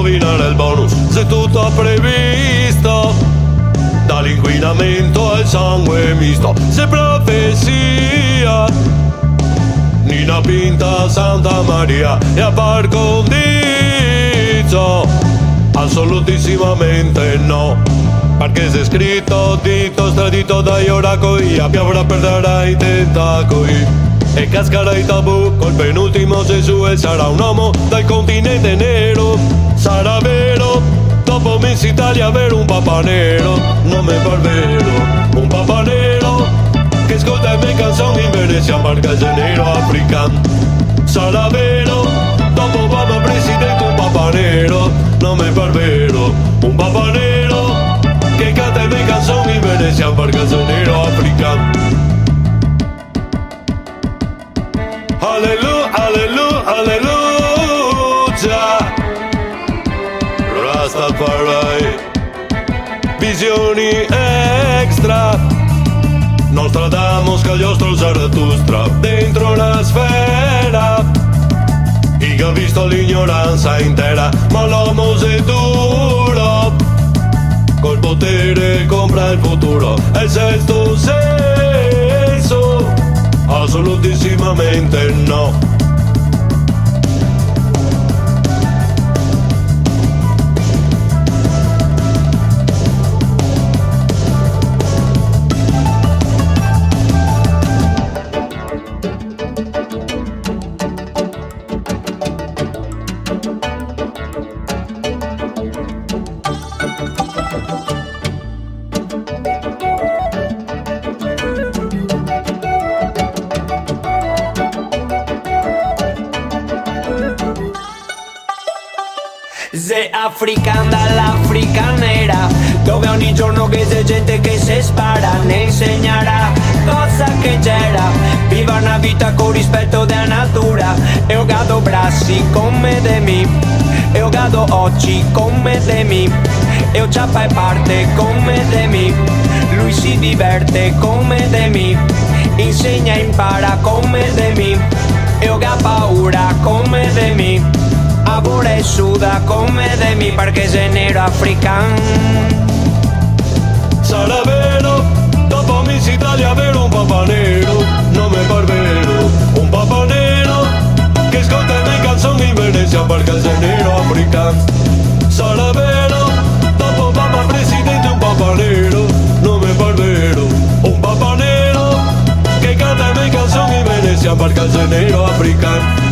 indovinare il bonus se tutto previsto, dall'inquinamento al sangue misto. Se profecia, Nina Pinta, Santa Maria e a par condicio, assolutissimamente no, perché se scritto, dito, stradito dai oracoli, piavrà perderà i tentacoli e cascherà i tabù col penultimo Gesù, e sarà un uomo dal continente nero. Sarà vero, dopo Miss Italia avere un papa nero, non mi par vero, un papa nero che ascolta le mie canzoni in Venezia perché è nero africano. Sarà vero, dopo Obama presidente un papa nero, non mi par vero, un papa nero che canta le mie canzoni in Venezia perché è nero africano. Alleluia, alleluia, alleluia, Rastafari, visioni extra, Nostradamus, Cagliostro, Zarathustra, dentro una sfera, chi ha visto l'ignoranza intera, ma l'uomo è duro, col potere compra il futuro, è il sesto senso, assolutissimamente no. The African dall'Africa nera, dove ogni giorno che c'è gente che si spara, ne insegnerà cosa che c'era. Viva una vita con rispetto della natura. Eu gado brassi come de mi, eu gado oggi come de mi, eu ciappa e parte come de mi, lui si diverte come de mi, insegna e impara come de mi, eu ga paura come de mi, abora e suda come de mi perché sei nero africano. Sarà vero, dopo Miss Italia avere un papa nero, non mi par vero, un papa nero che ascolta le mie canzoni in Venezia perché sei nero africano. Sarà vero, dopo Obama presidente un papa nero, non mi par vero, un papa nero che canta le mie canzoni in Venezia perché sei nero africano.